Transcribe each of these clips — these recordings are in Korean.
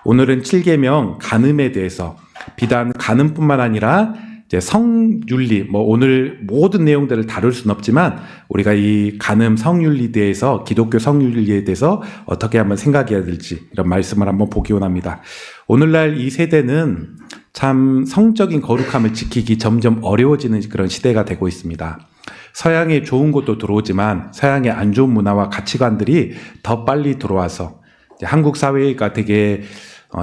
오늘은 7계명 간음에 대해서 비단 간음뿐만 아니라 이제 성윤리 오늘 모든 내용들을 다룰 수는 없지만 우리가 이 간음 성윤리에 대해서 기독교 성윤리에 대해서 어떻게 한번 생각해야 될지 이런 말씀을 한번 보기 원합니다. 오늘날 이 세대는 참 성적인 거룩함을 지키기 점점 어려워지는 그런 시대가 되고 있습니다. 서양의 좋은 것도 들어오지만 서양의 안 좋은 문화와 가치관들이 더 빨리 들어와서 한국 사회가 되게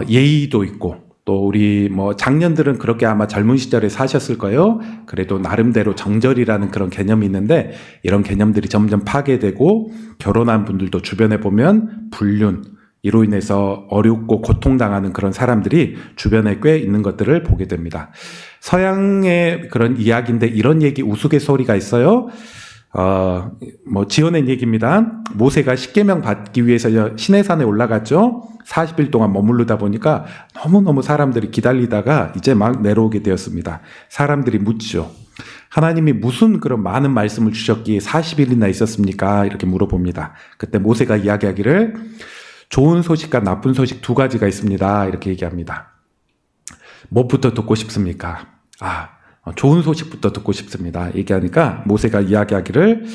예의도 있고 또 우리 장년들은 그렇게 아마 젊은 시절에 사셨을 거예요. 그래도 나름대로 정절이라는 그런 개념이 있는데 이런 개념들이 점점 파괴되고 결혼한 분들도 주변에 보면 불륜 이로 인해서 어렵고 고통당하는 그런 사람들이 주변에 꽤 있는 것들을 보게 됩니다. 서양의 그런 이야기인데 이런 얘기 우스갯소리가 있어요. 지어낸 얘기입니다. 모세가 10계명 받기 위해서 시내산에 올라갔죠. 40일 동안 머무르다 보니까 너무너무 사람들이 기다리다가 이제 막 내려오게 되었습니다. 사람들이 묻죠. 하나님이 무슨 그런 많은 말씀을 주셨기에 40일이나 있었습니까? 이렇게 물어봅니다. 그때 모세가 이야기하기를 좋은 소식과 나쁜 소식 두 가지가 있습니다. 이렇게 얘기합니다. 무엇부터 듣고 싶습니까? 좋은 소식부터 듣고 싶습니다. 얘기하니까 모세가 이야기하기를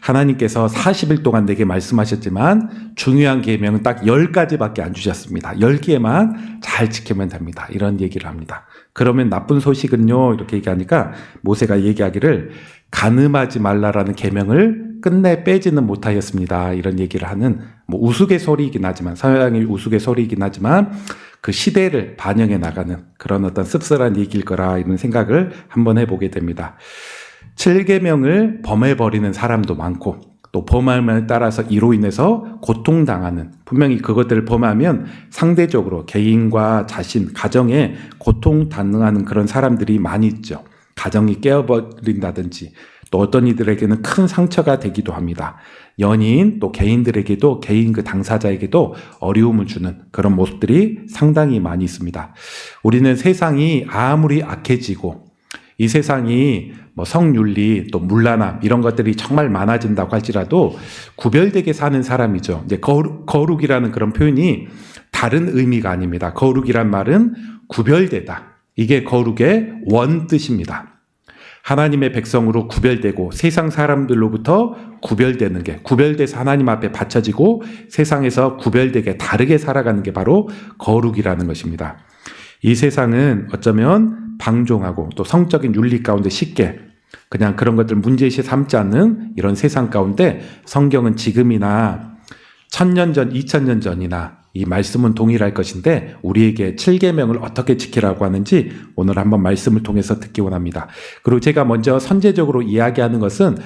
하나님께서 40일 동안 내게 말씀하셨지만 중요한 계명은 딱 10가지밖에 안 주셨습니다. 10개만 잘 지키면 됩니다. 이런 얘기를 합니다. 그러면 나쁜 소식은요? 이렇게 얘기하니까 모세가 얘기하기를 간음하지 말라라는 계명을 끝내 빼지는 못하였습니다. 이런 얘기를 하는 우스갯소리이긴 하지만 서양의 우스갯소리이긴 하지만 그 시대를 반영해 나가는 그런 어떤 씁쓸한 얘기일 거라 이런 생각을 한번 해보게 됩니다. 7계명을 범해버리는 사람도 많고 또 범함에 따라서 이로 인해서 고통당하는 분명히 그것들을 범하면 상대적으로 개인과 자신, 가정에 고통당하는 그런 사람들이 많이 있죠. 가정이 깨어버린다든지 또 어떤 이들에게는 큰 상처가 되기도 합니다. 연인 또 개인들에게도 개인 그 당사자에게도 어려움을 주는 그런 모습들이 상당히 많이 있습니다. 우리는 세상이 아무리 악해지고 이 세상이 성윤리 또 문란함 이런 것들이 정말 많아진다고 할지라도 구별되게 사는 사람이죠. 이제 거룩이라는 그런 표현이 다른 의미가 아닙니다. 거룩이란 말은 구별되다. 이게 거룩의 원뜻입니다. 하나님의 백성으로 구별되고 세상 사람들로부터 구별되는 게 구별돼서 하나님 앞에 바쳐지고 세상에서 구별되게 다르게 살아가는 게 바로 거룩이라는 것입니다. 이 세상은 어쩌면 방종하고 또 성적인 윤리 가운데 쉽게 그냥 그런 것들 문제시 삼지 않는 이런 세상 가운데 성경은 지금이나 1000년 전, 2000년 전이나 이 말씀은 동일할 것인데 우리에게 7계명을 어떻게 지키라고 하는지 오늘 한번 말씀을 통해서 듣기 원합니다. 그리고 제가 먼저 선제적으로 이야기하는 것은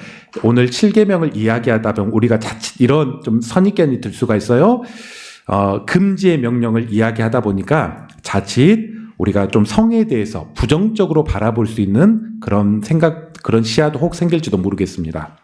오늘 7계명을 이야기하다 보면 우리가 자칫 이런 좀 선입견이 들 수가 있어요. 금지의 명령을 이야기하다 보니까 자칫 우리가 좀 성에 대해서 부정적으로 바라볼 수 있는 그런 생각, 그런 시야도 혹 생길지도 모르겠습니다.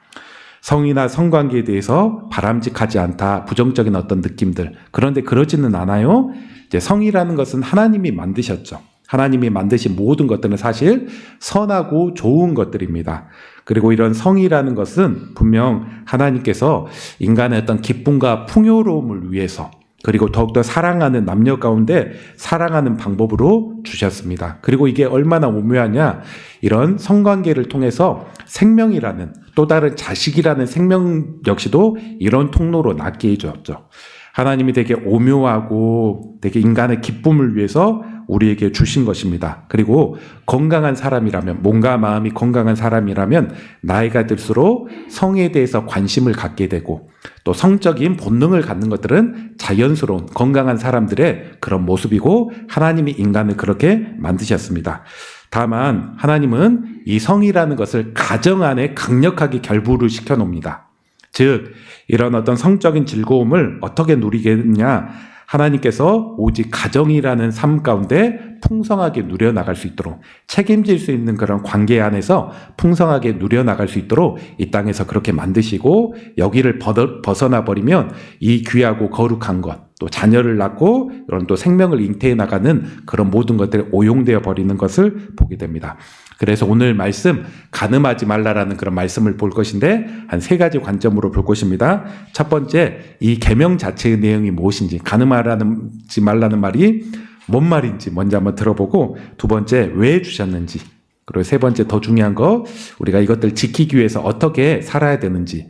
성이나 성관계에 대해서 바람직하지 않다, 부정적인 어떤 느낌들. 그런데 그러지는 않아요. 이제 성이라는 것은 하나님이 만드셨죠. 하나님이 만드신 모든 것들은 사실 선하고 좋은 것들입니다. 그리고 이런 성이라는 것은 분명 하나님께서 인간의 어떤 기쁨과 풍요로움을 위해서 그리고 더욱더 사랑하는 남녀 가운데 사랑하는 방법으로 주셨습니다. 그리고 이게 얼마나 오묘하냐. 이런 성관계를 통해서 생명이라는 또 다른 자식이라는 생명 역시도 이런 통로로 낳게 해주었죠. 하나님이 되게 오묘하고 되게 인간의 기쁨을 위해서 우리에게 주신 것입니다. 그리고 건강한 사람이라면 몸과 마음이 건강한 사람이라면 나이가 들수록 성에 대해서 관심을 갖게 되고 또 성적인 본능을 갖는 것들은 자연스러운 건강한 사람들의 그런 모습이고 하나님이 인간을 그렇게 만드셨습니다. 다만 하나님은 이 성이라는 것을 가정 안에 강력하게 결부를 시켜놓습니다. 즉 이런 어떤 성적인 즐거움을 어떻게 누리겠느냐 하나님께서 오직 가정이라는 삶 가운데 풍성하게 누려나갈 수 있도록 책임질 수 있는 그런 관계 안에서 풍성하게 누려나갈 수 있도록 이 땅에서 그렇게 만드시고 여기를 벗어나 버리면 이 귀하고 거룩한 것 또 자녀를 낳고 이런 또 생명을 잉태해 나가는 그런 모든 것들이 오용되어 버리는 것을 보게 됩니다. 그래서 오늘 말씀 간음하지 말라라는 그런 말씀을 볼 것인데 한 세 가지 관점으로 볼 것입니다. 첫 번째, 이 계명 자체의 내용이 무엇인지, 간음하지 말라는 말이 뭔 말인지 먼저 한번 들어보고, 두 번째, 왜 주셨는지, 그리고 세 번째 더 중요한 거, 우리가 이것들 지키기 위해서 어떻게 살아야 되는지.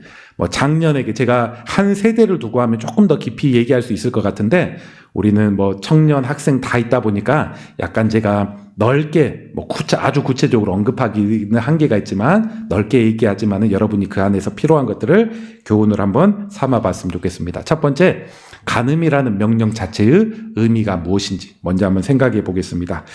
작년에 제가 한 세대를 두고 하면 조금 더 깊이 얘기할 수 있을 것 같은데, 우리는 청년, 학생 다 있다 보니까 약간 제가 넓게 아주 구체적으로 언급하기는 한계가 있지만 넓게 얘기하지만은 여러분이 그 안에서 필요한 것들을 교훈을 한번 삼아봤으면 좋겠습니다. 첫 번째, 간음이라는 명령 자체의 의미가 무엇인지 먼저 한번 생각해 보겠습니다.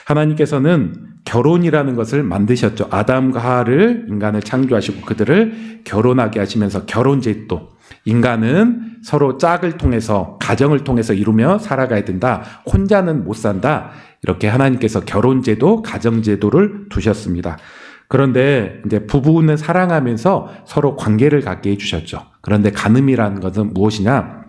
하나님께서는 결혼이라는 것을 만드셨죠. 아담과 하와를, 인간을 창조하시고 그들을 결혼하게 하시면서 결혼제도, 인간은 서로 짝을 통해서, 가정을 통해서 이루며 살아가야 된다. 혼자는 못 산다. 이렇게 하나님께서 결혼제도, 가정제도를 두셨습니다. 그런데 이제 부부는 사랑하면서 서로 관계를 갖게 해주셨죠. 그런데 간음이라는 것은 무엇이냐?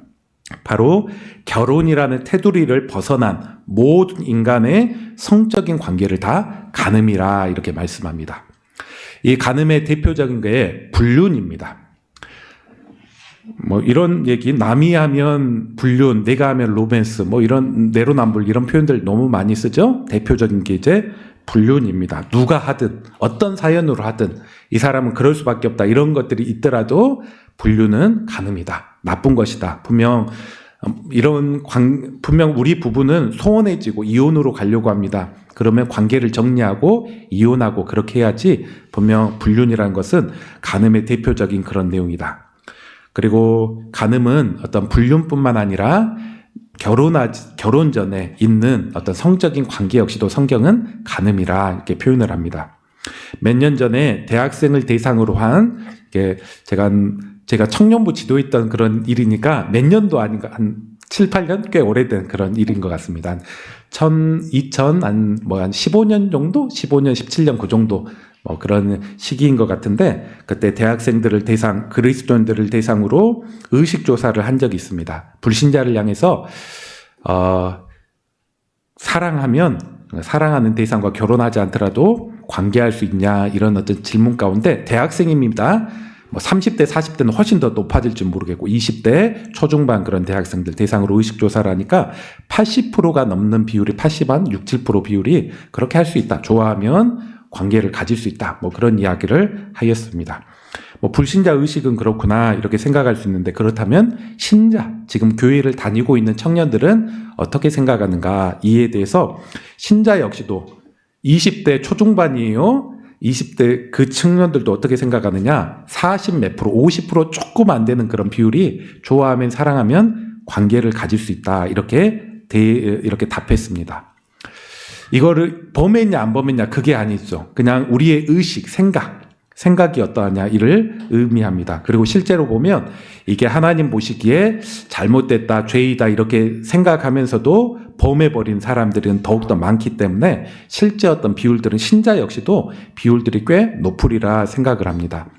바로 결혼이라는 테두리를 벗어난 모든 인간의 성적인 관계를 다 간음이라 이렇게 말씀합니다. 이 간음의 대표적인 게 불륜입니다. 이런 얘기, 남이 하면 불륜, 내가 하면 로맨스, 이런 내로남불 이런 표현들 너무 많이 쓰죠. 대표적인 게 이제 불륜입니다. 누가 하든 어떤 사연으로 하든 이 사람은 그럴 수밖에 없다, 이런 것들이 있더라도 불륜은 간음이다, 나쁜 것이다. 분명 우리 부부는 소원해지고 이혼으로 가려고 합니다. 그러면 관계를 정리하고 이혼하고 그렇게 해야지, 분명 불륜이라는 것은 간음의 대표적인 그런 내용이다. 그리고 간음은 어떤 불륜뿐만 아니라 결혼 전에 있는 어떤 성적인 관계 역시도 성경은 간음이라 이렇게 표현을 합니다. 몇 년 전에 대학생을 대상으로 한, 제가 청년부 지도했던 그런 일이니까 몇 년도 아닌가, 한 7, 8년? 꽤 오래된 그런 일인 것 같습니다. 한 15년 정도? 15년, 17년 그 정도. 그런 시기인 것 같은데, 그때 대학생들을 그리스도인들을 대상으로 의식조사를 한 적이 있습니다. 불신자를 향해서, 사랑하는 대상과 결혼하지 않더라도 관계할 수 있냐, 이런 어떤 질문 가운데 대학생입니다. 30대, 40대는 훨씬 더 높아질 줄 모르겠고 20대 초중반 그런 대학생들 대상으로 의식조사를 하니까 80%가 넘는 비율이, 80한 6, 7% 비율이 그렇게 할 수 있다. 좋아하면 관계를 가질 수 있다. 그런 이야기를 하였습니다. 불신자 의식은 그렇구나 이렇게 생각할 수 있는데, 그렇다면 신자, 지금 교회를 다니고 있는 청년들은 어떻게 생각하는가, 이에 대해서 신자 역시도 20대 초중반이에요. 20대 그 청년들도 어떻게 생각하느냐, 40 몇 프로, 50% 조금 안 되는 그런 비율이 좋아하면, 사랑하면 관계를 가질 수 있다, 이렇게 답했습니다. 이거를 범했냐 안 범했냐 그게 아니죠. 그냥 우리의 의식, 생각이 어떠하냐 이를 의미합니다. 그리고 실제로 보면 이게 하나님 보시기에 잘못됐다, 죄이다 이렇게 생각하면서도 범해버린 사람들은 더욱더 많기 때문에 실제 어떤 비율들은, 신자 역시도 비율들이 꽤 높으리라 생각을 합니다.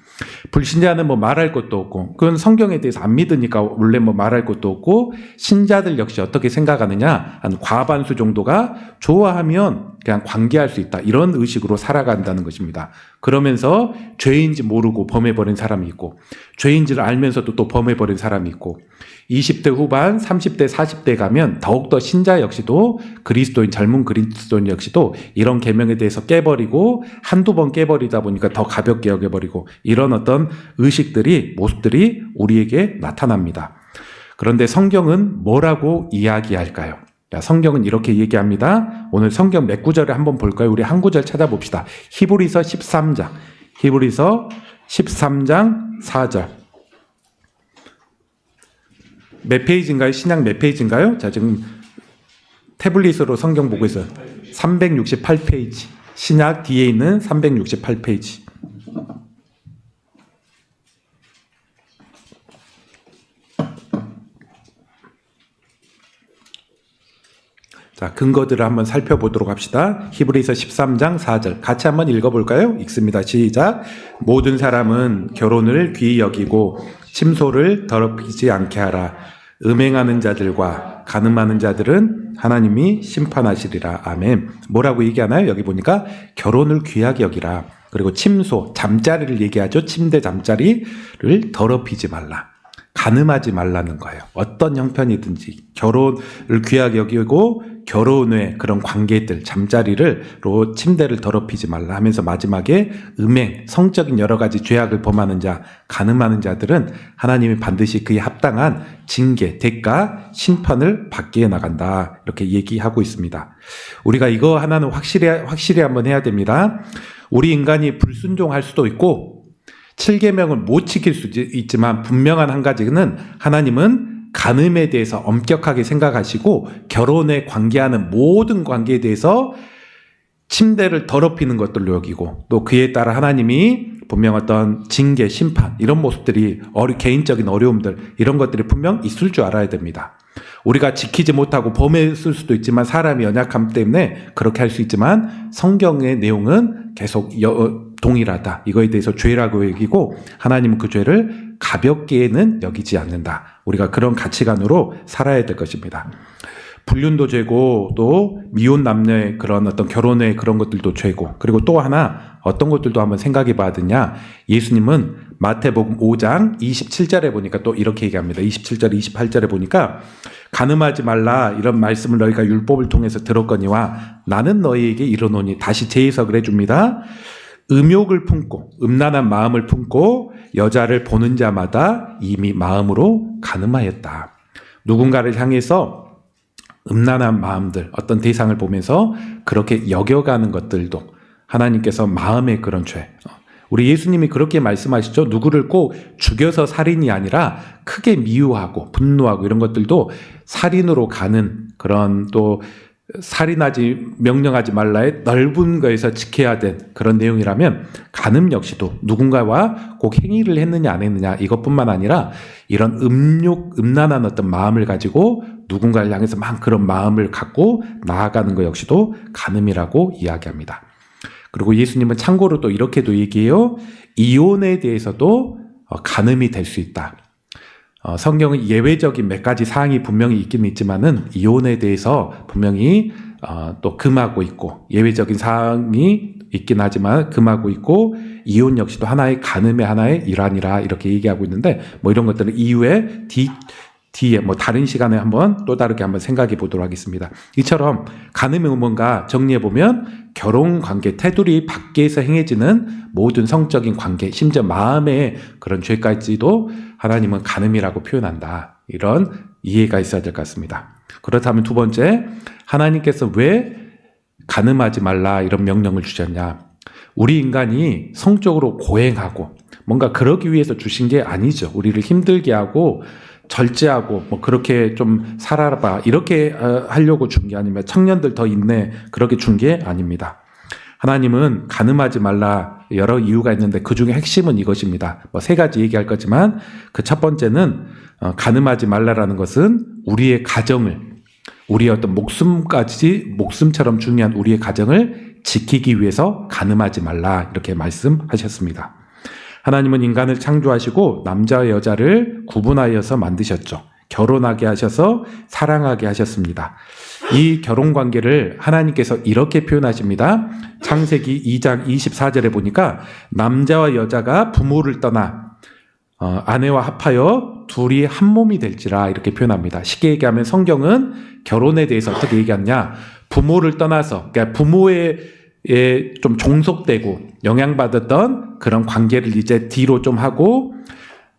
불신자는 말할 것도 없고, 그건 성경에 대해서 안 믿으니까 원래 말할 것도 없고, 신자들 역시 어떻게 생각하느냐, 한 과반수 정도가 좋아하면 그냥 관계할 수 있다, 이런 의식으로 살아간다는 것입니다. 그러면서 죄인지 모르고 범해버린 사람이 있고, 죄인지를 알면서도 또 범해버린 사람이 있고, 20대 후반, 30대, 40대 가면 더욱더 신자 역시도, 젊은 그리스도인 역시도 이런 계명에 대해서 깨버리고, 한두 번 깨버리다 보니까 더 가볍게 여겨버리고, 이런 어떤 의식들이, 모습들이 우리에게 나타납니다. 그런데 성경은 뭐라고 이야기할까요? 성경은 이렇게 얘기합니다. 오늘 성경 몇 구절을 한번 볼까요? 우리 한 구절 찾아봅시다. 히브리서 13장 4절. 몇 페이지인가요? 신약 몇 페이지인가요? 자, 지금 태블릿으로 성경 보고 있어요. 368페이지. 신약 뒤에 있는 368페이지. 자, 근거들을 한번 살펴보도록 합시다. 히브리서 13장 4절. 같이 한번 읽어볼까요? 읽습니다. 시작. 모든 사람은 결혼을 귀히 여기고 침소를 더럽히지 않게 하라. 음행하는 자들과 간음하는 자들은 하나님이 심판하시리라. 아멘. 뭐라고 얘기하나요? 여기 보니까 결혼을 귀하게 여기라. 그리고 침소, 잠자리를 얘기하죠. 침대 잠자리를 더럽히지 말라. 간음하지 말라는 거예요. 어떤 형편이든지 결혼을 귀하게 여기고 결혼 후에 그런 관계들, 잠자리로 침대를 더럽히지 말라 하면서 마지막에 음행, 성적인 여러 가지 죄악을 범하는 자, 간음하는 자들은 하나님이 반드시 그에 합당한 징계, 대가, 심판을 받게 나간다. 이렇게 얘기하고 있습니다. 우리가 이거 하나는 확실히 한번 해야 됩니다. 우리 인간이 불순종할 수도 있고 7계명을 못 지킬 수 있지만 분명한 한 가지는 하나님은 간음에 대해서 엄격하게 생각하시고 결혼에 관계하는 모든 관계에 대해서 침대를 더럽히는 것들로 여기고 또 그에 따라 하나님이 분명 어떤 징계, 심판 이런 모습들이 개인적인 어려움들 이런 것들이 분명 있을 줄 알아야 됩니다. 우리가 지키지 못하고 범했을 수도 있지만 사람이 연약함 때문에 그렇게 할 수 있지만 성경의 내용은 계속 동일하다. 이거에 대해서 죄라고 여기고 하나님은 그 죄를 가볍게는 여기지 않는다. 우리가 그런 가치관으로 살아야 될 것입니다. 불륜도 죄고 또 미혼 남녀의 그런 어떤 결혼의 그런 것들도 죄고 그리고 또 하나 어떤 것들도 한번 생각해 봐야 되냐. 예수님은 마태복음 5장 27절에 보니까 또 이렇게 얘기합니다. 27절 28절에 보니까 간음하지 말라 이런 말씀을 너희가 율법을 통해서 들었거니와 나는 너희에게 이르노니 다시 재해석을 해줍니다. 음욕을 품고 음란한 마음을 품고 여자를 보는 자마다 이미 마음으로 간음하였다. 누군가를 향해서 음란한 마음들 어떤 대상을 보면서 그렇게 여겨가는 것들도 하나님께서 마음의 그런 죄 우리 예수님이 그렇게 말씀하시죠. 누구를 꼭 죽여서 살인이 아니라 크게 미워하고 분노하고 이런 것들도 살인으로 가는 그런 또 명령하지 말라의 넓은 거에서 지켜야 된 그런 내용이라면 간음 역시도 누군가와 꼭 행위를 했느냐 안 했느냐 이것뿐만 아니라 이런 음란한 어떤 마음을 가지고 누군가를 향해서 막 그런 마음을 갖고 나아가는 것 역시도 간음이라고 이야기합니다. 그리고 예수님은 참고로 또 이렇게도 얘기해요. 이혼에 대해서도 간음이 될 수 있다. 성경은 예외적인 몇 가지 사항이 분명히 있긴 있지만은 이혼에 대해서 분명히 또 금하고 있고 예외적인 사항이 있긴 하지만 금하고 있고 이혼 역시도 하나의 간음의 하나의 일환이라 이렇게 얘기하고 있는데 뭐 이런 것들은 이후에 뒤에 뭐 다른 시간에 한번 또 다르게 한번 생각해 보도록 하겠습니다. 이처럼 간음의 뭔가 정리해 보면 결혼 관계, 테두리 밖에서 행해지는 모든 성적인 관계, 심지어 마음의 그런 죄까지도 하나님은 간음이라고 표현한다. 이런 이해가 있어야 될 것 같습니다. 그렇다면 두 번째, 하나님께서 왜 간음하지 말라 이런 명령을 주셨냐? 우리 인간이 성적으로 고행하고 뭔가 그러기 위해서 주신 게 아니죠. 우리를 힘들게 하고 절제하고 뭐 그렇게 좀 살아봐 이렇게 하려고 준 게 아니면 청년들 더 있네 그렇게 준 게 아닙니다. 하나님은 간음하지 말라 여러 이유가 있는데 그 중에 핵심은 이것입니다. 뭐 세 가지 얘기할 거지만 그 첫 번째는 간음하지 말라라는 것은 우리의 가정을 우리의 어떤 목숨처럼 중요한 우리의 가정을 지키기 위해서 간음하지 말라 이렇게 말씀하셨습니다. 하나님은 인간을 창조하시고 남자와 여자를 구분하여서 만드셨죠. 결혼하게 하셔서 사랑하게 하셨습니다. 이 결혼관계를 하나님께서 이렇게 표현하십니다. 창세기 2장 24절에 보니까 남자와 여자가 부모를 떠나 아내와 합하여 둘이 한 몸이 될지라 이렇게 표현합니다. 쉽게 얘기하면 성경은 결혼에 대해서 어떻게 얘기하냐. 부모를 떠나서 그러니까 부모에 좀 종속되고 영향받았던 그런 관계를 이제 뒤로 좀 하고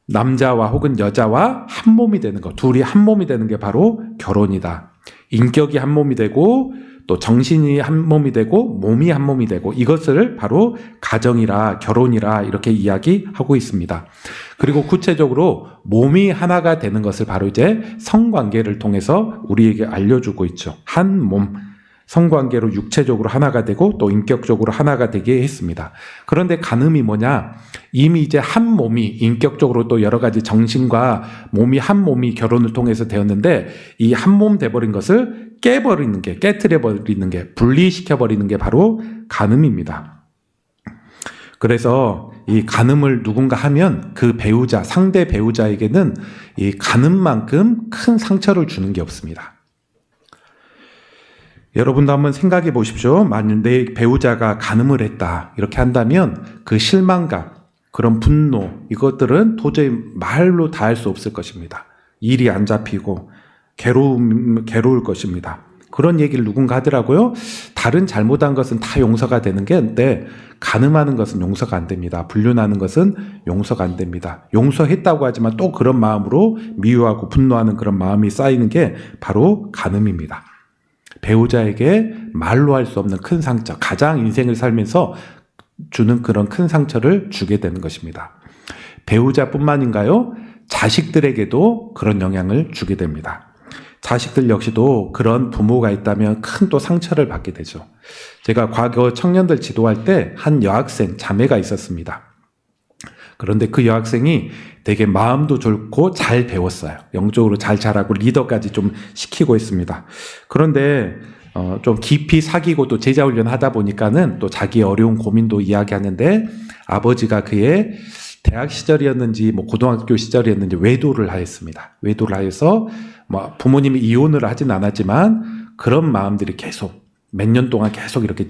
남자와 혹은 여자와 한 몸이 되는 것, 둘이 한 몸이 되는 게 바로 결혼이다. 인격이 한 몸이 되고 또 정신이 한 몸이 되고 몸이 한 몸이 되고 이것을 바로 가정이라 결혼이라 이렇게 이야기하고 있습니다. 그리고 구체적으로 몸이 하나가 되는 것을 바로 이제 성관계를 통해서 우리에게 알려주고 있죠. 한 몸. 성관계로 육체적으로 하나가 되고 또 인격적으로 하나가 되게 했습니다. 그런데 간음이 뭐냐? 이미 이제 한 몸이 인격적으로 또 여러 가지 정신과 몸이 한 몸이 결혼을 통해서 되었는데 이 한 몸 돼버린 것을 깨뜨려버리는 게 분리시켜버리는 게 바로 간음입니다. 그래서 이 간음을 누군가 하면 그 배우자, 상대 배우자에게는 이 간음만큼 큰 상처를 주는 게 없습니다. 여러분도 한번 생각해 보십시오. 만약 내 배우자가 간음을 했다 이렇게 한다면 그 실망감, 그런 분노, 이것들은 도저히 말로 다 할 수 없을 것입니다. 일이 안 잡히고 괴로울 것입니다. 그런 얘기를 누군가 하더라고요. 다른 잘못한 것은 다 용서가 되는 게 근데 간음하는 것은 용서가 안 됩니다. 불륜하는 것은 용서가 안 됩니다. 용서했다고 하지만 또 그런 마음으로 미워하고 분노하는 그런 마음이 쌓이는 게 바로 간음입니다. 배우자에게 말로 할 수 없는 큰 상처, 가장 인생을 살면서 주는 그런 큰 상처를 주게 되는 것입니다. 배우자뿐만인가요? 자식들에게도 그런 영향을 주게 됩니다. 자식들 역시도 그런 부모가 있다면 큰 또 상처를 받게 되죠. 제가 과거 청년들 지도할 때 한 여학생 자매가 있었습니다. 그런데 그 여학생이 되게 마음도 좋고 잘 배웠어요. 영적으로 잘 자라고 리더까지 좀 시키고 있습니다. 그런데 좀 깊이 사귀고 또 제자훈련 하다 보니까는 또 자기 어려운 고민도 이야기하는데 아버지가 그의 대학 시절이었는지 뭐 고등학교 시절이었는지 외도를 하였습니다. 외도를 하여서 뭐 부모님이 이혼을 하진 않았지만 그런 마음들이 계속 몇 년 동안 계속 이렇게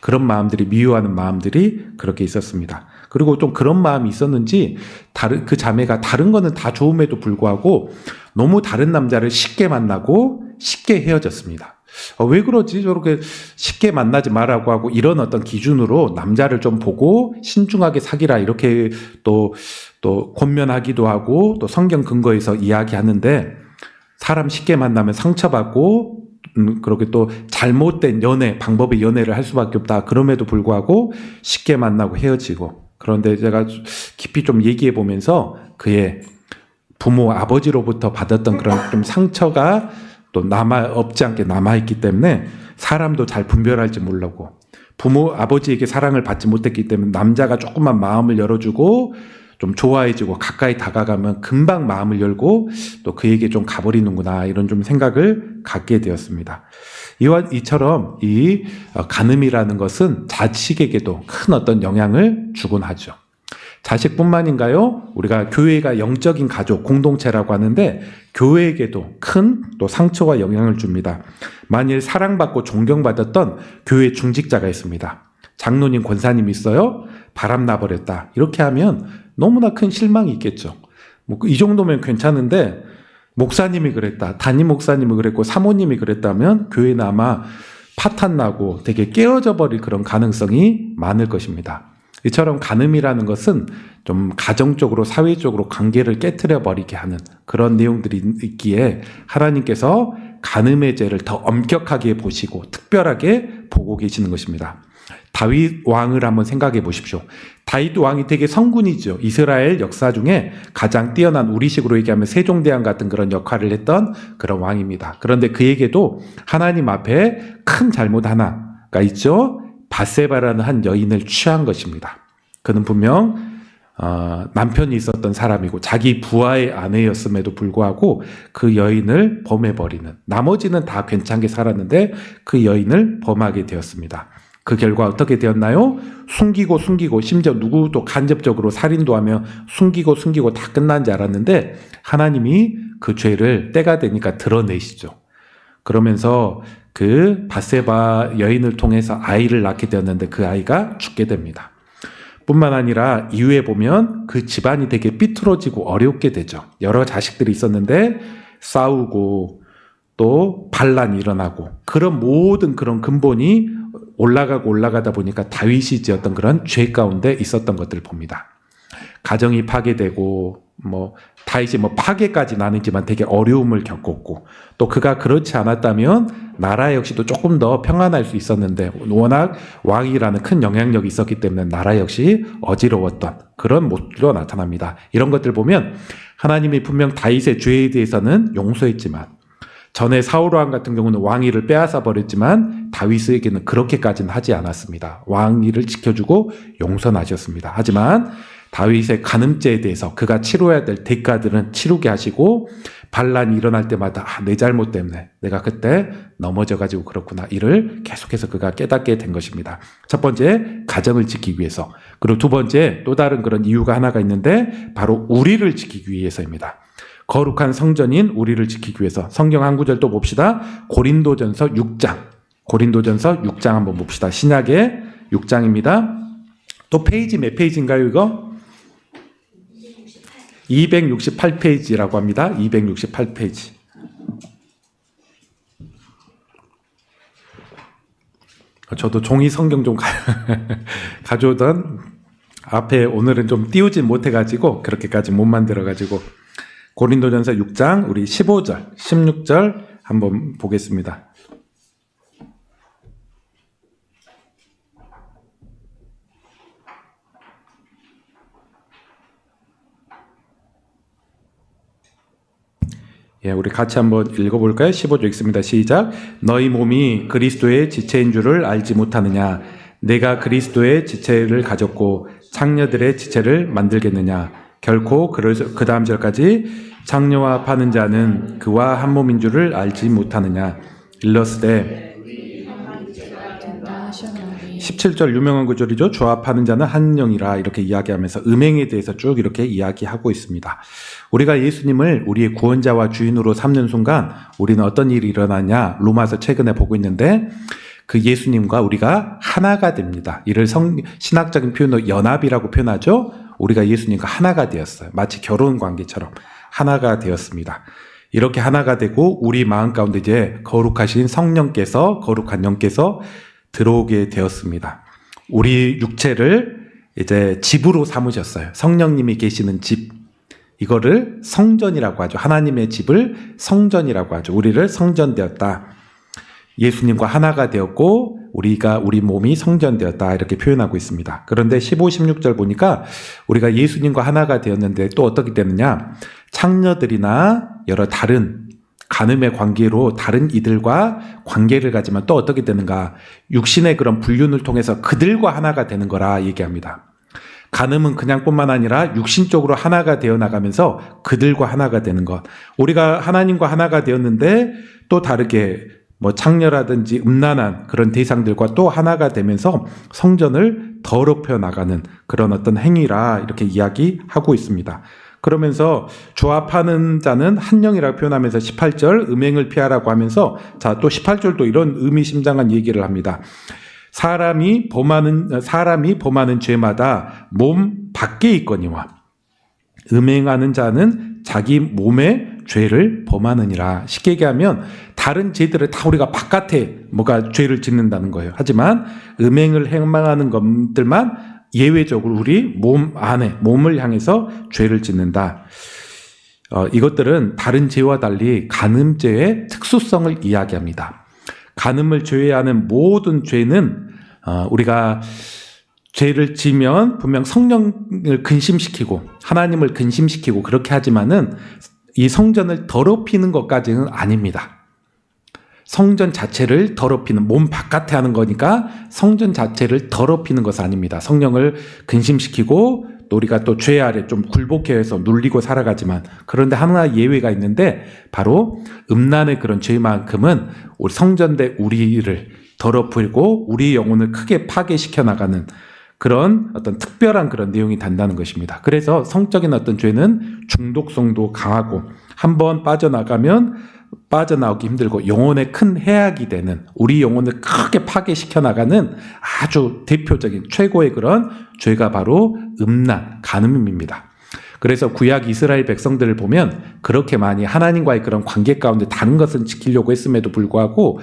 그런 마음들이 미워하는 마음들이 그렇게 있었습니다. 그리고 좀 그런 마음이 있었는지 그 자매가 다른 거는 다 좋음에도 불구하고 너무 다른 남자를 쉽게 만나고 쉽게 헤어졌습니다. 왜 그러지? 저렇게 쉽게 만나지 말라고 하고 이런 어떤 기준으로 남자를 좀 보고 신중하게 사귀라 이렇게 또 권면하기도 하고 또 성경 근거에서 이야기하는데 사람 쉽게 만나면 상처받고 그렇게 또 잘못된 방법의 연애를 할 수밖에 없다. 그럼에도 불구하고 쉽게 만나고 헤어지고 그런데 제가 깊이 좀 얘기해 보면서 그의 부모 아버지로부터 받았던 그런 좀 상처가 또 없지 않게 남아있기 때문에 사람도 잘 분별할지 모르고 부모 아버지에게 사랑을 받지 못했기 때문에 남자가 조금만 마음을 열어주고 좀 좋아해지고 가까이 다가가면 금방 마음을 열고 또 그에게 좀 가버리는구나 이런 좀 생각을 갖게 되었습니다. 이처럼 이 간음이라는 것은 자식에게도 큰 어떤 영향을 주곤 하죠. 자식뿐만인가요? 우리가 교회가 영적인 가족, 공동체라고 하는데 교회에게도 큰 또 상처와 영향을 줍니다. 만일 사랑받고 존경받았던 교회 중직자가 있습니다. 장로님, 권사님이 있어요. 바람 나버렸다. 이렇게 하면 너무나 큰 실망이 있겠죠. 뭐 이 정도면 괜찮은데 목사님이 그랬다. 담임 목사님이 그랬고 사모님이 그랬다면 교회는 아마 파탄 나고 되게 깨어져 버릴 그런 가능성이 많을 것입니다. 이처럼 간음이라는 것은 좀 가정적으로 사회적으로 관계를 깨트려 버리게 하는 그런 내용들이 있기에 하나님께서 간음의 죄를 더 엄격하게 보시고 특별하게 보고 계시는 것입니다. 다윗 왕을 한번 생각해 보십시오. 다윗 왕이 되게 성군이죠. 이스라엘 역사 중에 가장 뛰어난 우리식으로 얘기하면 세종대왕 같은 그런 역할을 했던 그런 왕입니다. 그런데 그에게도 하나님 앞에 큰 잘못 하나가 있죠. 밧세바라는 한 여인을 취한 것입니다. 그는 분명 남편이 있었던 사람이고 자기 부하의 아내였음에도 불구하고 그 여인을 범해버리는, 나머지는 다 괜찮게 살았는데 그 여인을 범하게 되었습니다. 그 결과 어떻게 되었나요? 숨기고 심지어 누구도 간접적으로 살인도 하며 숨기고 다 끝난 줄 알았는데 하나님이 그 죄를 때가 되니까 드러내시죠. 그러면서 그 밧세바 여인을 통해서 아이를 낳게 되었는데 그 아이가 죽게 됩니다. 뿐만 아니라 이후에 보면 그 집안이 되게 삐뚤어지고 어렵게 되죠. 여러 자식들이 있었는데 싸우고 또 반란이 일어나고 그런 모든 그런 근본이 올라가다 보니까 다윗이 지었던 그런 죄 가운데 있었던 것들을 봅니다. 가정이 파괴되고 다윗이 파괴까지는 아니지만 되게 어려움을 겪었고 또 그가 그렇지 않았다면 나라 역시도 조금 더 평안할 수 있었는데 워낙 왕이라는 큰 영향력이 있었기 때문에 나라 역시 어지러웠던 그런 모습으로 나타납니다. 이런 것들 보면 하나님이 분명 다윗의 죄에 대해서는 용서했지만 전에 사울왕 같은 경우는 왕위를 빼앗아 버렸지만 다윗에게는 그렇게까지는 하지 않았습니다. 왕위를 지켜주고 용서하셨습니다. 하지만 다윗의 간음죄에 대해서 그가 치러야 될 대가들은 치르게 하시고 반란이 일어날 때마다 내 잘못 때문에 내가 그때 넘어져가지고 그렇구나 이를 계속해서 그가 깨닫게 된 것입니다. 첫 번째, 가정을 지키기 위해서. 그리고 두 번째, 또 다른 그런 이유가 하나가 있는데 바로 우리를 지키기 위해서입니다. 거룩한 성전인 우리를 지키기 위해서. 성경 한 구절 또 봅시다. 고린도전서 6장. 고린도전서 6장 한번 봅시다. 신약의 6장입니다. 또 페이지 몇 페이지인가요 이거? 268페이지라고 합니다. 268페이지. 저도 종이 성경 좀 가져오던 앞에 오늘은 좀 띄우진 못해가지고 그렇게까지 못 만들어가지고 고린도전서 6장 우리 15절, 16절 한번 보겠습니다. 예, 우리 같이 한번 읽어볼까요? 15절 읽습니다. 시작. 너희 몸이 그리스도의 지체인 줄을 알지 못하느냐? 내가 그리스도의 지체를 가졌고 창녀들의 지체를 만들겠느냐? 결코 그 다음 절까지 창녀와 파는 자는 그와 한 몸인 줄을 알지 못하느냐? 일러스되 17절 유명한 구절이죠. 조합하는 자는 한 영이라 이렇게 이야기하면서 음행에 대해서 쭉 이렇게 이야기하고 있습니다. 우리가 예수님을 우리의 구원자와 주인으로 삼는 순간 우리는 어떤 일이 일어나냐? 로마서 최근에 보고 있는데 그 예수님과 우리가 하나가 됩니다. 이를 신학적인 표현으로 연합이라고 표현하죠. 우리가 예수님과 하나가 되었어요. 마치 결혼 관계처럼 하나가 되었습니다. 이렇게 하나가 되고 우리 마음 가운데 이제 거룩하신 성령께서 거룩한 영께서 들어오게 되었습니다. 우리 육체를 이제 집으로 삼으셨어요. 성령님이 계시는 집. 이거를 성전이라고 하죠. 하나님의 집을 성전이라고 하죠. 우리를 성전되었다. 예수님과 하나가 되었고 우리 몸이 성전되었다. 이렇게 표현하고 있습니다. 그런데 15, 16절 보니까 우리가 예수님과 하나가 되었는데 또 어떻게 되느냐? 창녀들이나 여러 다른 간음의 관계로 다른 이들과 관계를 가지면 또 어떻게 되는가? 육신의 그런 불륜을 통해서 그들과 하나가 되는 거라 얘기합니다. 간음은 그냥뿐만 아니라 육신적으로 하나가 되어 나가면서 그들과 하나가 되는 것. 우리가 하나님과 하나가 되었는데 또 다르게 창녀라든지 음란한 그런 대상들과 또 하나가 되면서 성전을 더럽혀 나가는 그런 어떤 행위라 이렇게 이야기하고 있습니다. 그러면서 조합하는 자는 한 영이라고 표현하면서 18절 음행을 피하라고 하면서 자, 또 18절도 이런 의미심장한 얘기를 합니다. 사람이 범하는 죄마다 몸 밖에 있거니와 음행하는 자는 자기 몸의 죄를 범하느니라. 쉽게 얘기하면 다른 죄들을 다 우리가 바깥에 뭐가 죄를 짓는다는 거예요. 하지만 음행을 행하는 것들만 예외적으로 우리 몸 안에 몸을 향해서 죄를 짓는다. 이것들은 다른 죄와 달리 간음죄의 특수성을 이야기합니다. 간음을 제외하는 모든 죄는 우리가 죄를 지면 분명 성령을 근심시키고 하나님을 근심시키고 그렇게 하지만은 이 성전을 더럽히는 것까지는 아닙니다. 성전 자체를 더럽히는 몸 바깥에 하는 거니까 성전 자체를 더럽히는 것은 아닙니다. 성령을 근심시키고 또 우리가 또 죄 아래 좀 굴복해 해서 눌리고 살아가지만 그런데 하나 예외가 있는데 바로 음란의 그런 죄만큼은 우리 성전대 우리를 더럽히고 우리 영혼을 크게 파괴시켜 나가는 그런 어떤 특별한 그런 내용이 단다는 것입니다. 그래서 성적인 어떤 죄는 중독성도 강하고 한번 빠져나가면 빠져나오기 힘들고 영혼에 큰 해악이 되는 우리 영혼을 크게 파괴시켜 나가는 아주 대표적인 최고의 그런 죄가 바로 음란, 간음입니다. 그래서 구약 이스라엘 백성들을 보면 그렇게 많이 하나님과의 그런 관계 가운데 다른 것은 지키려고 했음에도 불구하고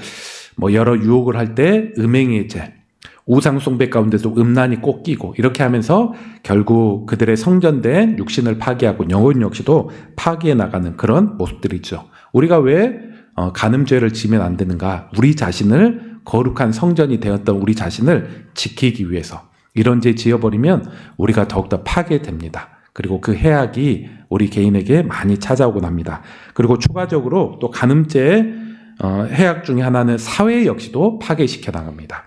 여러 유혹을 할 때 음행의 죄, 우상 숭배 가운데도 음란이 꼭 끼고 이렇게 하면서 결국 그들의 성전된 육신을 파괴하고 영혼 역시도 파괴해 나가는 그런 모습들이죠. 우리가 왜 간음죄를 지면 안 되는가? 우리 자신을 거룩한 성전이 되었던 우리 자신을 지키기 위해서 이런 죄 지어버리면 우리가 더욱더 파괴됩니다. 그리고 그 해악이 우리 개인에게 많이 찾아오곤 합니다. 그리고 추가적으로 또 간음죄의 해악 중에 하나는 사회 역시도 파괴시켜 나갑니다.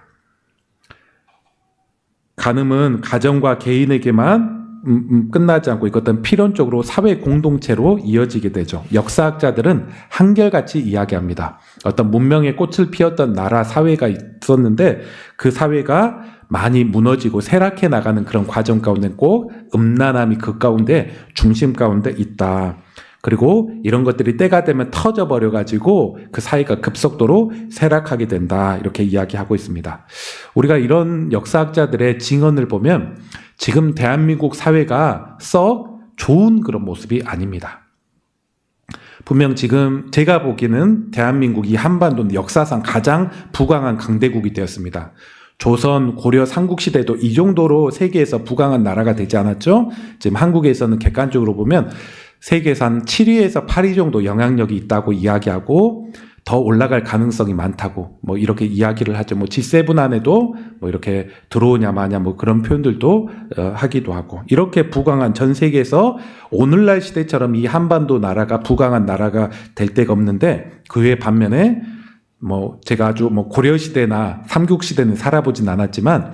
간음은 가정과 개인에게만 끝나지 않고 이것은 필연적으로 사회 공동체로 이어지게 되죠. 역사학자들은 한결같이 이야기합니다. 어떤 문명의 꽃을 피웠던 나라 사회가 있었는데 그 사회가 많이 무너지고 쇠락해 나가는 그런 과정 가운데 꼭 음란함이 그 가운데 중심 가운데 있다. 그리고 이런 것들이 때가 되면 터져버려가지고 그 사회가 급속도로 쇠락하게 된다. 이렇게 이야기하고 있습니다. 우리가 이런 역사학자들의 증언을 보면 지금 대한민국 사회가 썩 좋은 그런 모습이 아닙니다. 분명 지금 제가 보기에는 대한민국이 한반도 역사상 가장 부강한 강대국이 되었습니다. 조선, 고려, 삼국시대도 이 정도로 세계에서 부강한 나라가 되지 않았죠? 지금 한국에서는 객관적으로 보면 세계에서 한 7위에서 8위 정도 영향력이 있다고 이야기하고 더 올라갈 가능성이 많다고 뭐 이렇게 이야기를 하죠. 뭐 G7 안에도 뭐 이렇게 들어오냐 마냐 뭐 그런 표현들도 하기도 하고 이렇게 부강한 전 세계에서 오늘날 시대처럼 이 한반도 나라가 부강한 나라가 될 데가 없는데 그 외 반면에 뭐 제가 아주 뭐 고려 시대나 삼국 시대는 살아보진 않았지만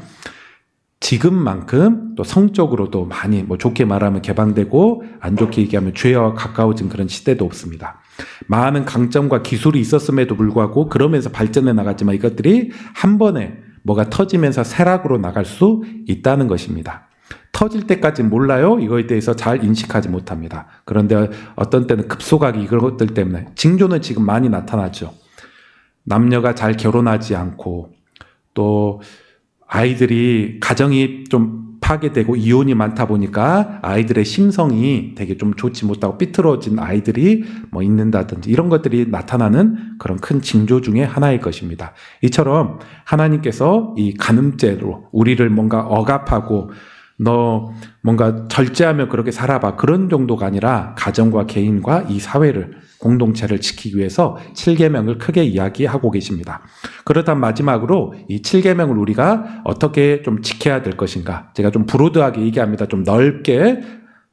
지금만큼 또 성적으로도 많이 뭐 좋게 말하면 개방되고 안 좋게 얘기하면 죄와 가까워진 그런 시대도 없습니다. 많은 강점과 기술이 있었음에도 불구하고 그러면서 발전해 나갔지만 이것들이 한 번에 뭐가 터지면서 쇠락으로 나갈 수 있다는 것입니다. 터질 때까지 몰라요. 이거에 대해서 잘 인식하지 못합니다. 그런데 어떤 때는 급속하게 이것들 때문에 징조는 지금 많이 나타나죠. 남녀가 잘 결혼하지 않고 또 아이들이 가정이 좀 파괴되고 이혼이 많다 보니까 아이들의 심성이 되게 좀 좋지 못하고 삐뚤어진 아이들이 뭐 있는다든지 이런 것들이 나타나는 그런 큰 징조 중에 하나일 것입니다. 이처럼 하나님께서 이 간음죄로 우리를 뭔가 억압하고 너 뭔가 절제하며 그렇게 살아봐 그런 정도가 아니라 가정과 개인과 이 사회를 공동체를 지키기 위해서 7계명을 크게 이야기하고 계십니다. 그렇다면 마지막으로 이 7계명을 우리가 어떻게 좀 지켜야 될 것인가? 제가 좀 브로드하게 얘기합니다. 좀 넓게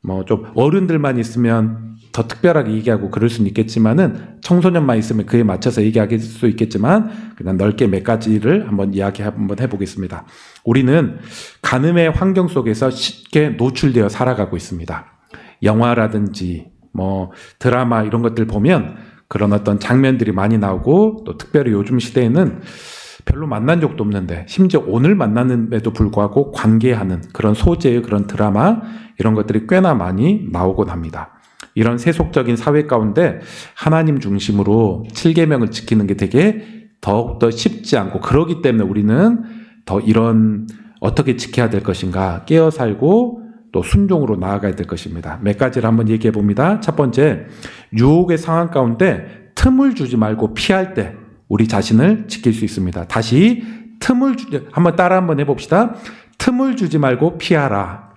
뭐 좀 어른들만 있으면 더 특별하게 얘기하고 그럴 수는 있겠지만은 청소년만 있으면 그에 맞춰서 얘기할 수 있겠지만 그냥 넓게 몇 가지를 한번 한번 해보겠습니다. 우리는 간음의 환경 속에서 쉽게 노출되어 살아가고 있습니다. 영화라든지 뭐 드라마 이런 것들 보면 그런 어떤 장면들이 많이 나오고 또 특별히 요즘 시대에는 별로 만난 적도 없는데 심지어 오늘 만났는데도 불구하고 관계하는 그런 소재의 그런 드라마 이런 것들이 꽤나 많이 나오곤 합니다. 이런 세속적인 사회 가운데 하나님 중심으로 7계명을 지키는 게 되게 더욱더 쉽지 않고 그러기 때문에 우리는 더 이런 어떻게 지켜야 될 것인가 깨어 살고 또 순종으로 나아가야 될 것입니다. 몇 가지를 한번 얘기해 봅니다. 첫 번째, 유혹의 상황 가운데 틈을 주지 말고 피할 때 우리 자신을 지킬 수 있습니다. 다시 한번 따라 한번 해봅시다. 틈을 주지 말고 피하라.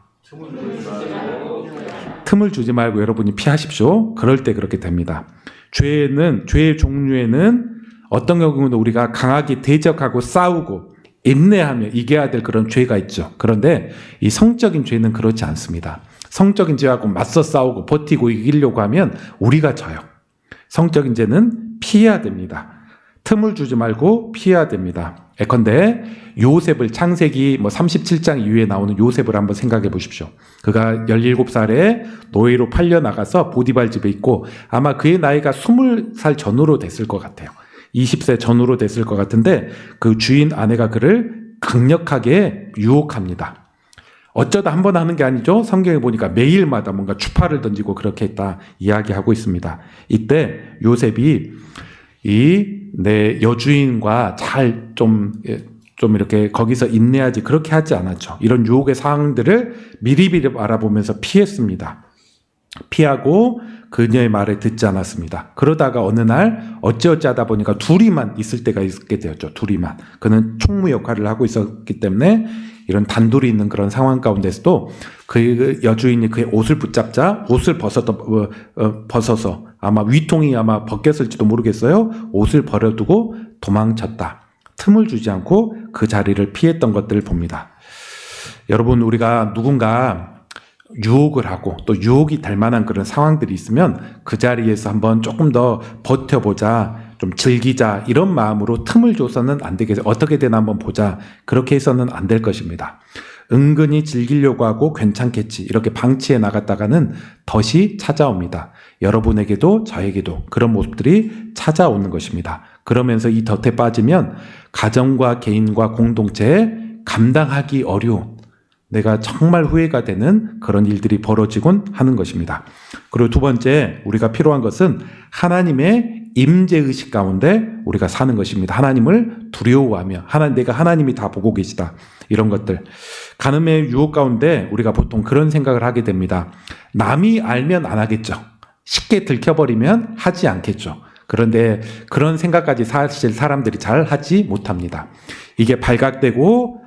틈을 주지 말고 여러분이 피하십시오. 그럴 때 그렇게 됩니다. 죄의 종류에는 어떤 경우는 우리가 강하게 대적하고 싸우고 인내하며 이겨야 될 그런 죄가 있죠. 그런데 이 성적인 죄는 그렇지 않습니다. 성적인 죄하고 맞서 싸우고 버티고 이기려고 하면 우리가 져요. 성적인 죄는 피해야 됩니다. 틈을 주지 말고 피해야 됩니다. 예컨대 요셉을 창세기 37장 이후에 나오는 요셉을 한번 생각해 보십시오. 그가 17살에 노예로 팔려 나가서 보디발 집에 있고 아마 그의 나이가 20살 전후로 됐을 것 같아요. 20세 전후로 됐을 것 같은데 그 주인 아내가 그를 강력하게 유혹합니다. 어쩌다 한 번 하는 게 아니죠. 성경에 보니까 매일마다 뭔가 추파를 던지고 그렇게 했다 이야기하고 있습니다. 이때 요셉이 내 여주인과 잘 좀 이렇게 거기서 인내하지 그렇게 하지 않았죠. 이런 유혹의 상황들을 미리미리 알아보면서 피했습니다. 피하고 그녀의 말을 듣지 않았습니다. 그러다가 어느 날 어찌어찌 하다 보니까 둘이만 있을 때가 있게 되었죠. 둘이만. 그는 총무 역할을 하고 있었기 때문에 이런 단둘이 있는 그런 상황 가운데서도 그 여주인이 그의 옷을 붙잡자 옷을 벗어서 아마 위통이 아마 벗겼을지도 모르겠어요. 옷을 버려두고 도망쳤다. 틈을 주지 않고 그 자리를 피했던 것들을 봅니다. 여러분 우리가 누군가 유혹을 하고 또 유혹이 될 만한 그런 상황들이 있으면 그 자리에서 한번 조금 더 버텨보자, 좀 즐기자 이런 마음으로 틈을 줘서는 안 되겠어요. 어떻게 되나 한번 보자. 그렇게 해서는 안 될 것입니다. 은근히 즐기려고 하고 괜찮겠지 이렇게 방치해 나갔다가는 덫이 찾아옵니다. 여러분에게도 저에게도 그런 모습들이 찾아오는 것입니다. 그러면서 이 덫에 빠지면 가정과 개인과 공동체에 감당하기 어려운, 내가 정말 후회가 되는 그런 일들이 벌어지곤 하는 것입니다. 그리고 두 번째, 우리가 필요한 것은 하나님의 임재의식 가운데 우리가 사는 것입니다. 하나님을 두려워하며 내가 하나님이 다 보고 계시다. 이런 것들. 간음의 유혹 가운데 우리가 보통 그런 생각을 하게 됩니다. 남이 알면 안 하겠죠. 쉽게 들켜버리면 하지 않겠죠. 그런데 그런 생각까지 사실 사람들이 잘 하지 못합니다. 이게 발각되고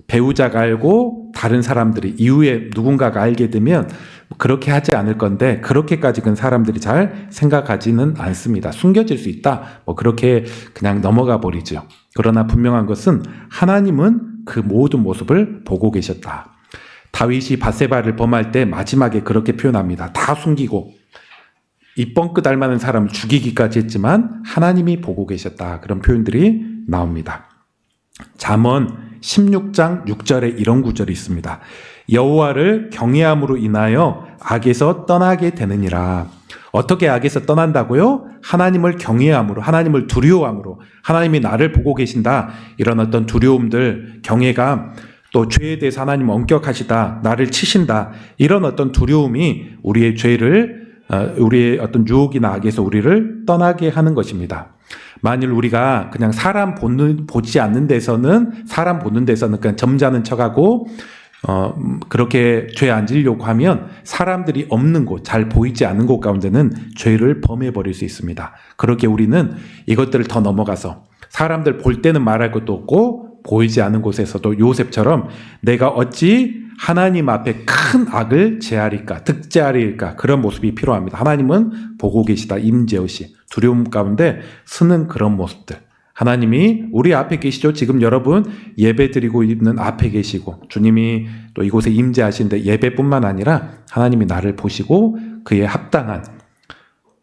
배우자가 알고 다른 사람들이 이후에 누군가가 알게 되면 그렇게 하지 않을 건데 그렇게까지는 사람들이 잘 생각하지는 않습니다. 숨겨질 수 있다. 그렇게 그냥 넘어가 버리죠. 그러나 분명한 것은 하나님은 그 모든 모습을 보고 계셨다. 다윗이 밧세바를 범할 때 마지막에 그렇게 표현합니다. 다 숨기고 입번끝 알만한 사람을 죽이기까지 했지만 하나님이 보고 계셨다. 그런 표현들이 나옵니다. 잠언 16장 6절에 이런 구절이 있습니다. 여호와를 경외함으로 인하여 악에서 떠나게 되느니라. 어떻게 악에서 떠난다고요? 하나님을 경외함으로, 하나님을 두려워함으로, 하나님이 나를 보고 계신다. 이런 어떤 두려움들, 경외감, 또 죄에 대해서 하나님 엄격하시다, 나를 치신다. 이런 어떤 두려움이 우리의 죄를, 우리의 어떤 유혹이나 악에서 우리를 떠나게 하는 것입니다. 만일 우리가 그냥 사람 보지 않는 데서는 그냥 점잖은 척하고 그렇게 죄 안 지려고 하면 사람들이 없는 곳, 잘 보이지 않는 곳 가운데는 죄를 범해버릴 수 있습니다. 그렇게 우리는 이것들을 더 넘어가서 사람들 볼 때는 말할 것도 없고 보이지 않는 곳에서도 요셉처럼 내가 어찌 하나님 앞에 큰 악을 제하리까, 득제하리까, 그런 모습이 필요합니다. 하나님은 보고 계시다. 임재의식, 두려움 가운데 서는 그런 모습들. 하나님이 우리 앞에 계시죠. 지금 여러분 예배 드리고 있는 앞에 계시고 주님이 또 이곳에 임재하시는데 예배뿐만 아니라 하나님이 나를 보시고 그에 합당한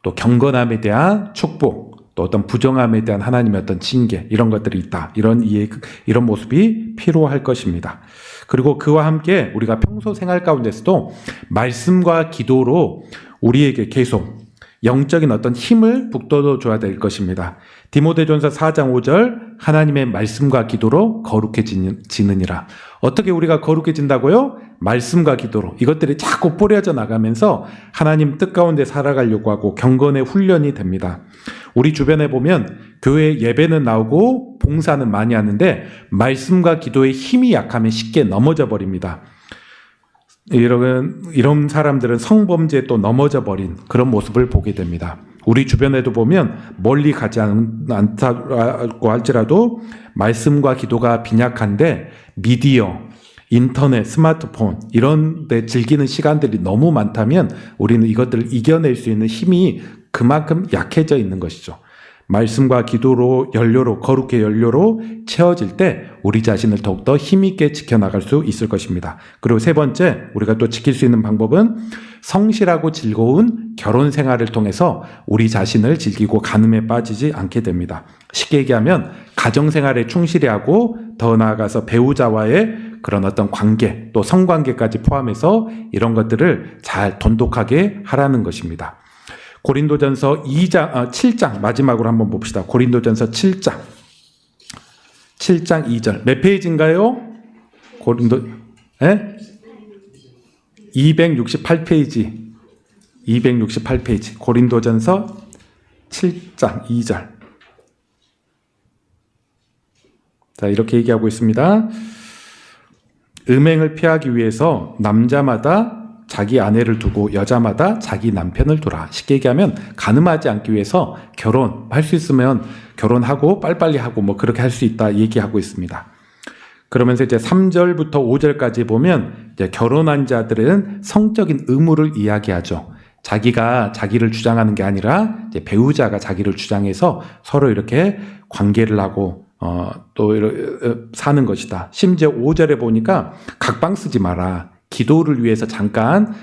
또 경건함에 대한 축복, 또 어떤 부정함에 대한 하나님의 어떤 징계, 이런 것들이 있다. 이런 모습이 필요할 것입니다. 그리고 그와 함께 우리가 평소 생활 가운데서도 말씀과 기도로 우리에게 계속 영적인 어떤 힘을 북돋워 줘야 될 것입니다. 디모데전서 4장 5절 하나님의 말씀과 기도로 거룩해지느니라. 어떻게 우리가 거룩해진다고요? 말씀과 기도로. 이것들이 자꾸 뿌려져 나가면서 하나님 뜻 가운데 살아가려고 하고 경건의 훈련이 됩니다. 우리 주변에 보면 교회 예배는 나오고 봉사는 많이 하는데 말씀과 기도의 힘이 약하면 쉽게 넘어져 버립니다. 이런 사람들은 성범죄에 또 넘어져 버린 그런 모습을 보게 됩니다. 우리 주변에도 보면 멀리 가지 않다고 할지라도 말씀과 기도가 빈약한데 미디어, 인터넷, 스마트폰 이런 데 즐기는 시간들이 너무 많다면 우리는 이것들을 이겨낼 수 있는 힘이 그만큼 약해져 있는 것이죠. 말씀과 기도로 연료로, 거룩의 연료로 채워질 때 우리 자신을 더욱더 힘있게 지켜나갈 수 있을 것입니다. 그리고 세 번째, 우리가 또 지킬 수 있는 방법은 성실하고 즐거운 결혼 생활을 통해서 우리 자신을 즐기고 간음에 빠지지 않게 됩니다. 쉽게 얘기하면 가정생활에 충실히 하고 더 나아가서 배우자와의 그런 어떤 관계, 또 성관계까지 포함해서 이런 것들을 잘 돈독하게 하라는 것입니다. 고린도전서 7장 마지막으로 한번 봅시다. 고린도전서 7장 2절 몇 페이지인가요? 268페이지 268페이지 고린도전서 7장 2절. 자, 이렇게 얘기하고 있습니다. 음행을 피하기 위해서 남자마다 자기 아내를 두고 여자마다 자기 남편을 두라. 쉽게 얘기하면 간음하지 않기 위해서 결혼할 수 있으면 결혼하고 빨리빨리 하고 그렇게 할 수 있다 얘기하고 있습니다. 그러면서 이제 3절부터 5절까지 보면 이제 결혼한 자들은 성적인 의무를 이야기하죠. 자기가 자기를 주장하는 게 아니라 이제 배우자가 자기를 주장해서 서로 이렇게 관계를 하고 또 사는 것이다. 심지어 5절에 보니까 각방 쓰지 마라. 기도를 위해서 잠깐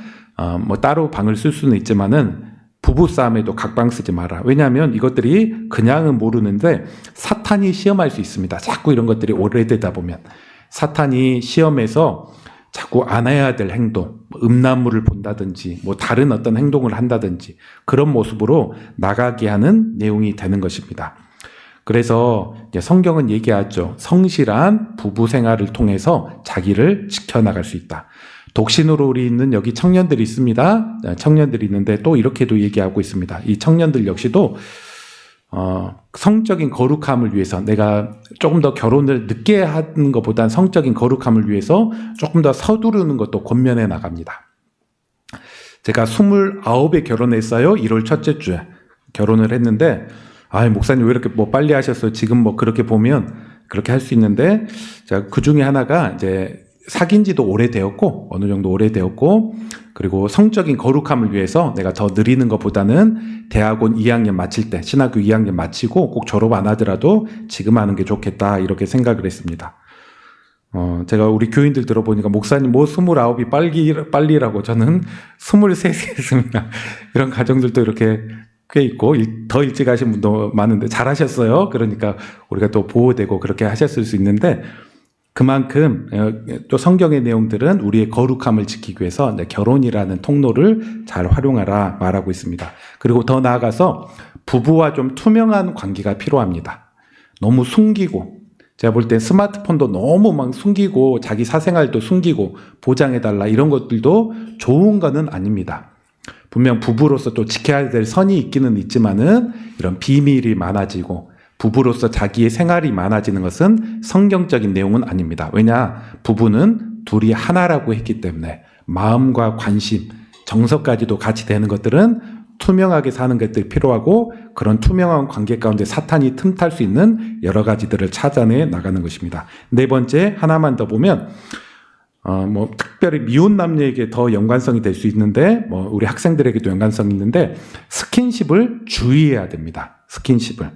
따로 방을 쓸 수는 있지만은 부부싸움에도 각방 쓰지 마라. 왜냐하면 이것들이 그냥은 모르는데 사탄이 시험할 수 있습니다. 자꾸 이런 것들이 오래되다 보면 사탄이 시험해서 자꾸 안 해야 될 행동, 음란물을 본다든지 뭐 다른 어떤 행동을 한다든지 그런 모습으로 나가게 하는 내용이 되는 것입니다. 그래서 이제 성경은 얘기하죠. 성실한 부부 생활을 통해서 자기를 지켜나갈 수 있다. 독신으로 우리 있는 여기 청년들이 있습니다. 청년들이 있는데 또 이렇게도 얘기하고 있습니다. 이 청년들 역시도 성적인 거룩함을 위해서 내가 조금 더 결혼을 늦게 하는 것보단 성적인 거룩함을 위해서 조금 더 서두르는 것도 권면해 나갑니다. 제가 29에 결혼했어요. 1월 첫째 주에 결혼을 했는데 목사님 왜 이렇게 뭐 빨리 하셨어요? 지금 뭐 그렇게 보면 그렇게 할 수 있는데 그 중에 하나가 이제 사귄 지도 오래되었고 어느 정도 오래되었고 그리고 성적인 거룩함을 위해서 내가 더 느리는 것보다는 대학원 2학년 마칠 때 신학교 2학년 마치고 꼭 졸업 안 하더라도 지금 하는 게 좋겠다 이렇게 생각을 했습니다. 제가 우리 교인들 들어보니까 목사님 뭐 29이 빨리라고 저는 23세 했습니다. 이런 가정들도 이렇게 꽤 있고 더 일찍 하신 분도 많은데 잘하셨어요. 그러니까 우리가 또 보호되고 그렇게 하셨을 수 있는데 그만큼 또 성경의 내용들은 우리의 거룩함을 지키기 위해서 결혼이라는 통로를 잘 활용하라 말하고 있습니다. 그리고 더 나아가서 부부와 좀 투명한 관계가 필요합니다. 너무 숨기고 제가 볼 땐 스마트폰도 너무 막 숨기고 자기 사생활도 숨기고 보장해달라 이런 것들도 좋은 거는 아닙니다. 분명 부부로서 또 지켜야 될 선이 있기는 있지만은 이런 비밀이 많아지고 부부로서 자기의 생활이 많아지는 것은 성경적인 내용은 아닙니다. 왜냐? 부부는 둘이 하나라고 했기 때문에 마음과 관심, 정서까지도 같이 되는 것들은 투명하게 사는 것들이 필요하고 그런 투명한 관계 가운데 사탄이 틈탈 수 있는 여러 가지들을 찾아내 나가는 것입니다. 네 번째 하나만 더 보면 뭐 특별히 미혼 남녀에게 더 연관성이 될 수 있는데 뭐 우리 학생들에게도 연관성이 있는데 스킨십을 주의해야 됩니다. 스킨십을.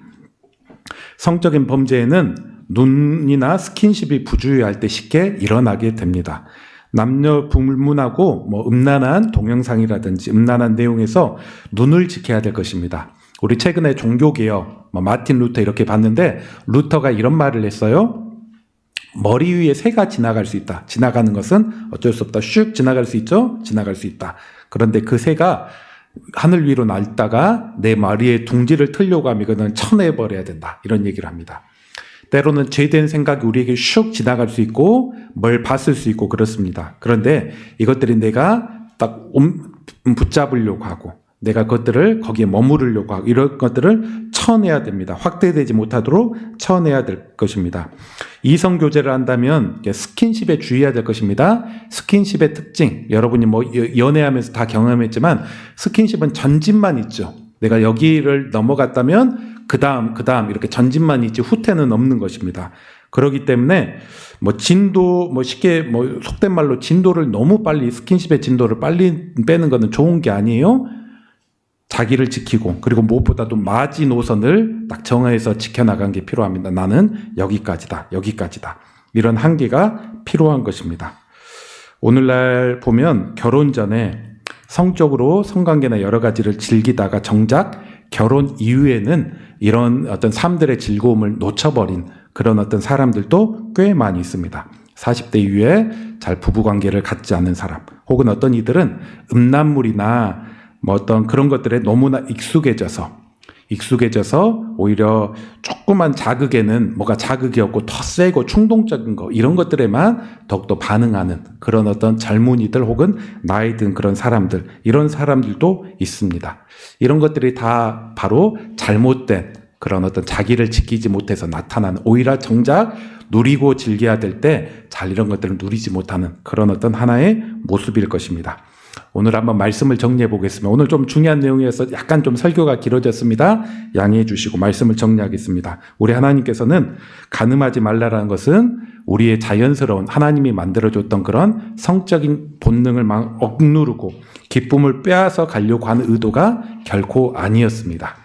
성적인 범죄에는 눈이나 스킨십이 부주의할 때 쉽게 일어나게 됩니다. 남녀 불문하고 뭐 음란한 동영상이라든지 음란한 내용에서 눈을 지켜야 될 것입니다. 우리 최근에 종교개혁, 마틴 루터 이렇게 봤는데 루터가 이런 말을 했어요. 머리 위에 새가 지나갈 수 있다. 지나가는 것은 어쩔 수 없다. 슉 지나갈 수 있죠? 지나갈 수 있다. 그런데 그 새가 하늘 위로 날다가 내 머리에 둥지를 틀려고 하면 이거는 쳐내버려야 된다. 이런 얘기를 합니다. 때로는 죄된 생각이 우리에게 슉 지나갈 수 있고 뭘 봤을 수 있고 그렇습니다. 그런데 이것들이 내가 딱 붙잡으려고 하고 내가 그것들을 거기에 머무르려고 하고 이런 것들을 쳐내야 됩니다. 확대되지 못하도록 쳐내야 될 것입니다. 이성교제를 한다면 스킨십에 주의해야 될 것입니다. 스킨십의 특징, 여러분이 뭐 연애하면서 다 경험했지만 스킨십은 전진만 있죠. 내가 여기를 넘어갔다면 그 다음 이렇게 전진만 있지 후퇴는 없는 것입니다. 그렇기 때문에 뭐 진도 쉽게 속된 말로 진도를 너무 빨리 스킨십의 진도를 빨리 빼는 것은 좋은 게 아니에요. 자기를 지키고 그리고 무엇보다도 마지노선을 딱 정해서 지켜나가는 게 필요합니다. 나는 여기까지다. 이런 한계가 필요한 것입니다. 오늘날 보면 결혼 전에 성적으로 성관계나 여러 가지를 즐기다가 정작 결혼 이후에는 이런 어떤 삶들의 즐거움을 놓쳐버린 그런 어떤 사람들도 꽤 많이 있습니다. 40대 이후에 잘 부부관계를 갖지 않는 사람 혹은 어떤 이들은 음란물이나 어떤 그런 것들에 너무나 익숙해져서 오히려 조그만 자극에는 뭐가 자극이 없고 더 세고 충동적인 거 이런 것들에만 더욱더 반응하는 그런 어떤 젊은이들 혹은 나이 든 그런 사람들 이런 사람들도 있습니다. 이런 것들이 다 바로 잘못된 그런 어떤 자기를 지키지 못해서 나타나는 오히려 정작 누리고 즐겨야 될 때 잘 이런 것들을 누리지 못하는 그런 어떤 하나의 모습일 것입니다. 오늘 한번 말씀을 정리해 보겠습니다. 오늘 좀 중요한 내용이어서 약간 좀 설교가 길어졌습니다. 양해해 주시고 말씀을 정리하겠습니다. 우리 하나님께서는 간음하지 말라라는 것은 우리의 자연스러운 하나님이 만들어줬던 그런 성적인 본능을 막 억누르고 기쁨을 빼앗아 가려고 하는 의도가 결코 아니었습니다.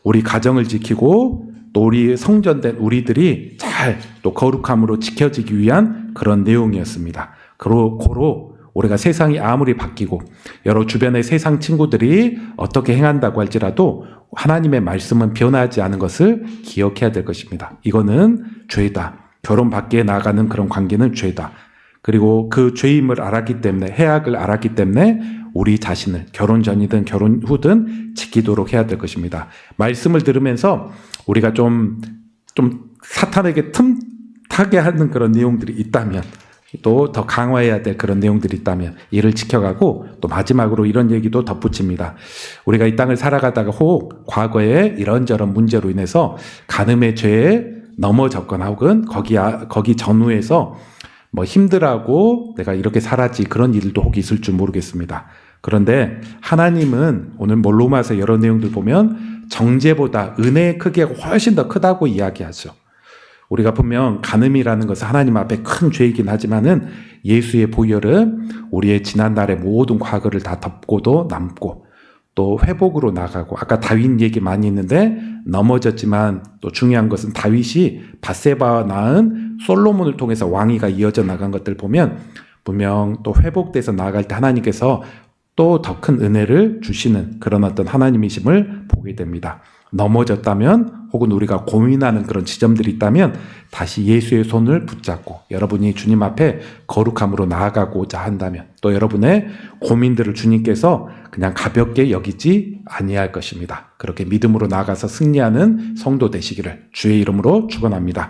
우리 가정을 지키고 또 우리 성전된 우리들이 잘 또 거룩함으로 지켜지기 위한 그런 내용이었습니다. 고로 우리가 세상이 아무리 바뀌고 여러 주변의 세상 친구들이 어떻게 행한다고 할지라도 하나님의 말씀은 변하지 않은 것을 기억해야 될 것입니다. 이거는 죄다. 결혼 밖에 나가는 그런 관계는 죄다. 그리고 그 죄임을 알았기 때문에, 해악을 알았기 때문에 우리 자신을 결혼 전이든 결혼 후든 지키도록 해야 될 것입니다. 말씀을 들으면서 우리가 좀 사탄에게 틈타게 하는 그런 내용들이 있다면, 또 더 강화해야 될 그런 내용들이 있다면 이를 지켜가고, 또 마지막으로 이런 얘기도 덧붙입니다. 우리가 이 땅을 살아가다가 혹 과거에 이런저런 문제로 인해서 간음의 죄에 넘어졌거나 혹은 거기 전후에서 뭐 힘들하고 내가 이렇게 살았지, 그런 일도 혹 있을 줄 모르겠습니다. 그런데 하나님은 오늘 로마서 여러 내용들 보면 정죄보다 은혜의 크기가 훨씬 더 크다고 이야기하죠. 우리가 보면 간음이라는 것은 하나님 앞에 큰 죄이긴 하지만은 예수의 보혈은 우리의 지난날의 모든 과거를 다 덮고도 남고, 또 회복으로 나가고, 아까 다윗 얘기 많이 했는데 넘어졌지만 또 중요한 것은 다윗이 밧세바와 낳은 솔로몬을 통해서 왕위가 이어져 나간 것들 보면 분명 또 회복돼서 나아갈 때 하나님께서 또 더 큰 은혜를 주시는 그런 어떤 하나님이심을 보게 됩니다. 넘어졌다면 혹은 우리가 고민하는 그런 지점들이 있다면 다시 예수의 손을 붙잡고 여러분이 주님 앞에 거룩함으로 나아가고자 한다면, 또 여러분의 고민들을 주님께서 그냥 가볍게 여기지 아니할 것입니다. 그렇게 믿음으로 나아가서 승리하는 성도 되시기를 주의 이름으로 축원합니다.